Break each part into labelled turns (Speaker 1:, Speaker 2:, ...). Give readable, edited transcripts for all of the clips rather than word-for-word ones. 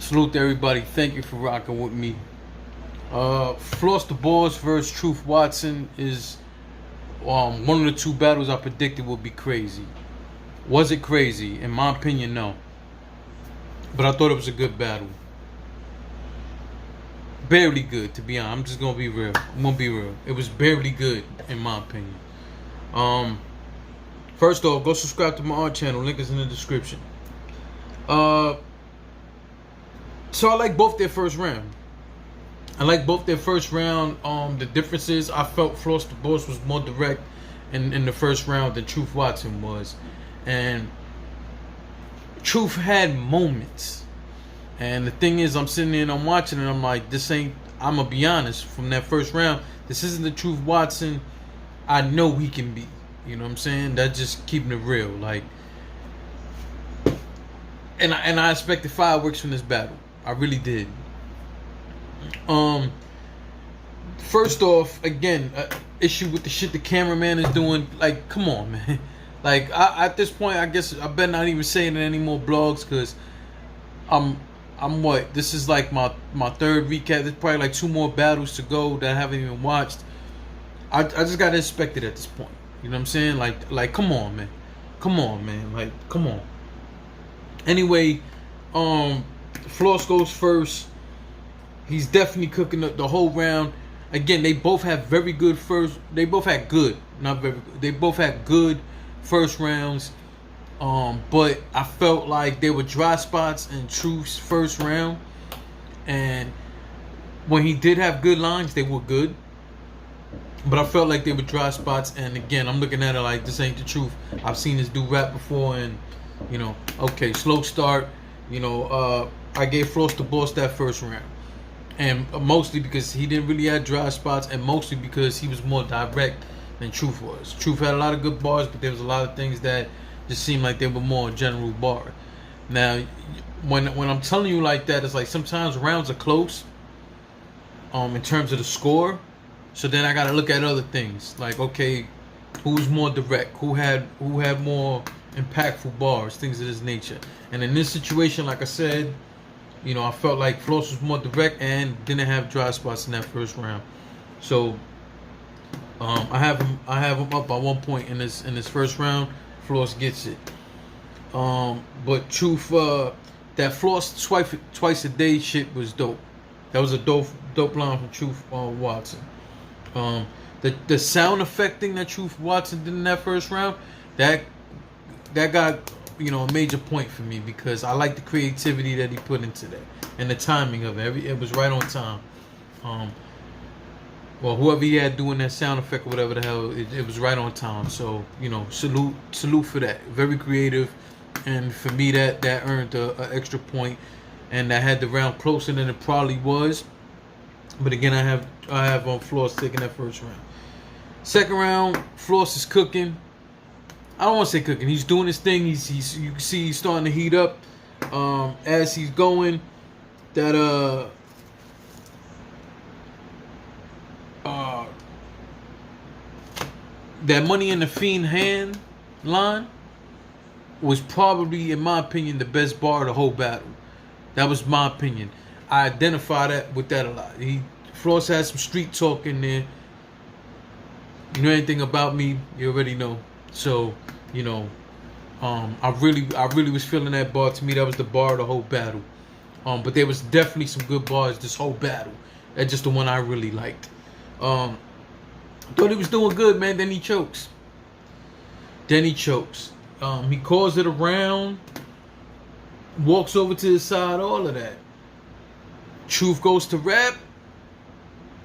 Speaker 1: Salute to everybody. Thank you for rocking with me. Floss Da Boss versus Truth Watson is one of the two battles I predicted would be crazy. Was it crazy? In my opinion, no. But I thought it was a good battle. Barely good, to be honest. I'm just gonna be real. I'm gonna be real. It was barely good, in my opinion. First off, go subscribe to my art channel. Link is in the description. So I like both their first round. The difference is I felt Floss Da Boss was more direct in the first round than Truth Watson was. And Truth had moments. And the thing is, I'm sitting there and I'm watching and I'm like, I'm going to be honest, from that first round, this isn't the Truth Watson I know he can be. You know what I'm saying? That's just keeping it real. Like, and I expected fireworks from this battle. I really did. First off, again, issue with the shit the cameraman is doing. Like, come on, man. Like, at this point, I guess I better not even say it in any more blogs, because I'm what? This is like my third recap. There's probably like 2 more battles to go that I haven't even watched. I just gotta inspect it at this point. You know what I'm saying? Like, come on, man. Come on, man. Like, come on. Anyway, Floss goes first. He's definitely cooking the whole round. Again, they both have very good first. They both had good, not very good. They both had good first rounds. But I felt like there were dry spots in Truth's first round. And when he did have good lines, they were good. But I felt like they were dry spots. And again, I'm looking at it like, this ain't the truth. I've seen this dude rap before, and you know, okay, slow start. You know, I gave Floss Da Boss that first round. And mostly because he didn't really have dry spots, and mostly because he was more direct than Truth was. Truth had a lot of good bars, but there was a lot of things that just seemed like they were more general bar. Now, when I'm telling you like that, it's like sometimes rounds are close in terms of the score. So then I gotta look at other things. Like, okay, who was more direct? Who had more impactful bars? Things of this nature. And in this situation, like I said, you know, I felt like Floss was more direct and didn't have dry spots in that first round. So I have him up by 1 point in this first round. Floss gets it. But Truth, that Floss twice a day shit was dope. That was a dope line from Truth Watson. The sound effect thing that Truth Watson did in that first round, that got, you know, a major point for me, because I like the creativity that he put into that and the timing of it. It was right on time. Well, whoever he had doing that sound effect or whatever the hell, it was right on time. So, you know, salute for that. Very creative, and for me that earned an extra point, and that had the round closer than it probably was. But again, I have on Floss taking that first round. Second round, Floss is cooking. I don't want to say cooking. He's doing his thing. You can see he's starting to heat up as he's going. That that Money in the Fiend hand line was probably, in my opinion, the best bar of the whole battle. That was my opinion. I identify that with that a lot. Floss had some street talk in there. You know anything about me, you already know. So, you know, I really was feeling that bar. To me, that was the bar of the whole battle. But there was definitely some good bars this whole battle. That's just the one I really liked. I thought he was doing good, man. Then he chokes. He calls it around, walks over to his side, all of that. Truth goes to rap.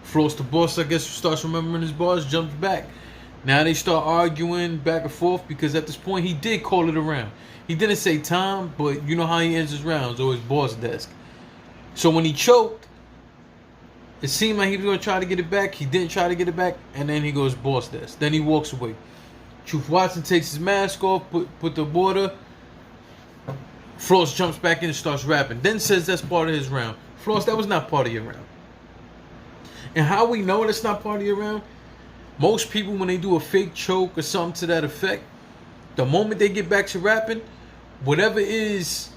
Speaker 1: Floss Da Boss, I guess, starts remembering his bars, jumps back. Now they start arguing back and forth, because at this point he did call it around. He didn't say time, but you know how he ends his rounds, or his boss desk. So when he choked, it seemed like he was going to try to get it back. He didn't try to get it back, and then he goes boss desk. Then he walks away. Truth Watson takes his mask off, put the border. Floss jumps back in and starts rapping. Then says that's part of his round. Floss, that was not part of your round. And how we know that's not part of your round? Most people, when they do a fake choke or something to that effect, the moment they get back to rapping, whatever is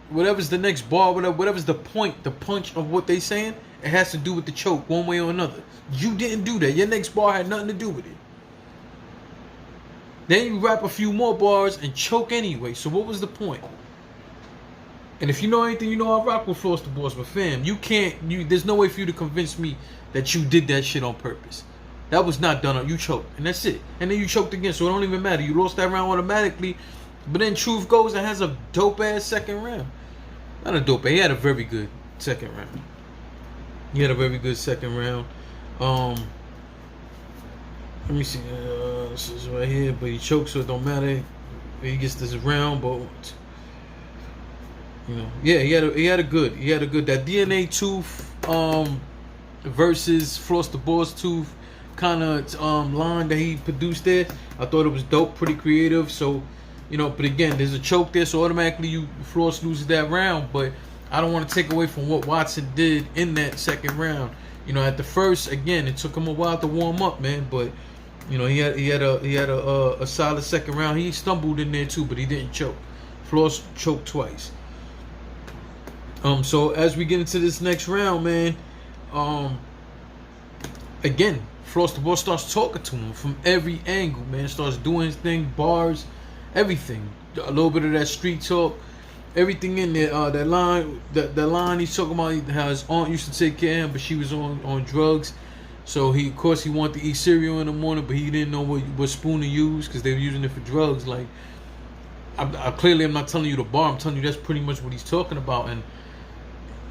Speaker 1: whatever's the next bar, whatever's the point, the punch of what they saying, it has to do with the choke one way or another. You didn't do that. Your next bar had nothing to do with it. Then you rap a few more bars and choke anyway. So what was the point? And if you know anything, you know I rock with Floss Da Boss, but fam, there's no way for you to convince me that you did that shit on purpose. That was not done. You choked, and that's it. And then you choked again, so it don't even matter. You lost that round automatically. But then Truth goes and has a dope ass second round. Not a dope. He had a very good second round. Let me see. This is right here, but he chokes, so it don't matter. He gets this round, but you know, yeah, he had a good. That DNA Tooth versus Floss Da Boss Tooth kind of line that he produced there. I thought it was dope, pretty creative. So, you know, but again, there's a choke there, so automatically Floss loses that round. But I don't want to take away from what Watson did in that second round. You know, at the first, again, it took him a while to warm up, man. But you know, he had a solid second round. He stumbled in there too, but he didn't choke. Floss choked twice. So as we get into this next round, man, again, Floss Da Boss starts talking to him from every angle, man. Starts doing his thing, bars, everything. A little bit of that street talk, everything in there. That line he's talking about, how his aunt used to take care of him, but she was on drugs. So of course he wanted to eat cereal in the morning, but he didn't know what spoon to use because they were using it for drugs. Like, clearly I'm not telling you the bar. I'm telling you that's pretty much what he's talking about. And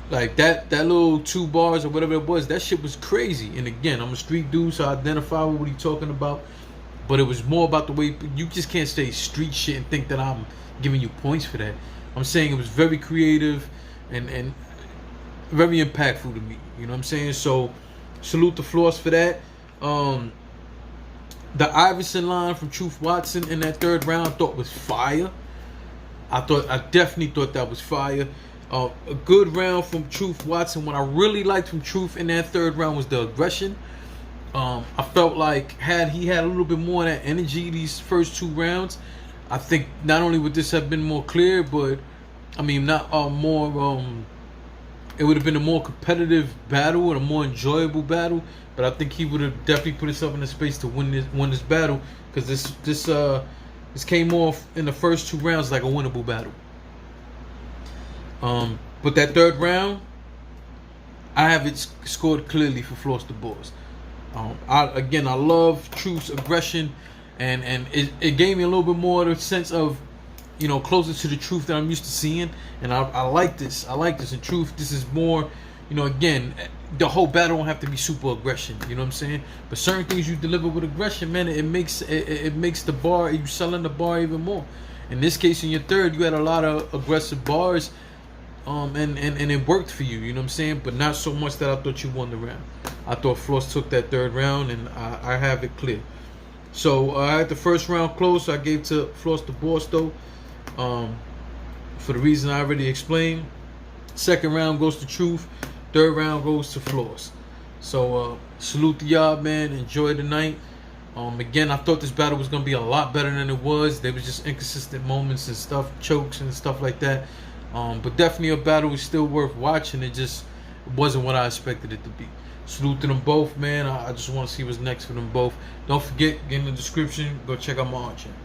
Speaker 1: like that little 2 bars or whatever it was, that shit was crazy. And again, I'm a street dude, so I identify with what he's talking about. But it was more about the way you just can't say street shit and think that I'm giving you points for that. I'm saying it was very creative and very impactful to me. You know what I'm saying? So salute to Floss for that. The Iverson line from Truth Watson in that third round I thought was fire. I definitely thought that was fire. A good round from Truth Watson. What I really liked from Truth in that third round was the aggression. I felt like had he had a little bit more of that energy these first 2 rounds, I think not only would this have been more clear, but I mean not more. It would have been a more competitive battle and a more enjoyable battle. But I think he would have definitely put himself in a space to win this battle, because this came off in the first 2 rounds like a winnable battle. But that third round, I have it scored clearly for Floss Da Boss. I love Truth's aggression, and it gave me a little bit more of a sense of, you know, closer to the Truth that I'm used to seeing, and I like this. In Truth, this is more, you know, again, the whole battle don't have to be super aggression. You know what I'm saying? But certain things you deliver with aggression, man, it makes the bar, you selling the bar even more. In this case, in your third, you had a lot of aggressive bars. And it worked for you, you know what I'm saying? But not so much that I thought you won the round. I thought Floss took that third round, and I have it clear. So I had the first round close, so I gave to Floss Da Boss though, for the reason I already explained. Second round goes to Truth. Third round goes to Floss. So salute to y'all, man. Enjoy the night. Again, I thought this battle was gonna be a lot better than it was. There was just inconsistent moments and stuff, chokes and stuff like that. But definitely a battle is still worth watching. It just wasn't what I expected it to be. Salute to them both, man. I just want to see what's next for them both. Don't forget, get in the description, go check out my art channel.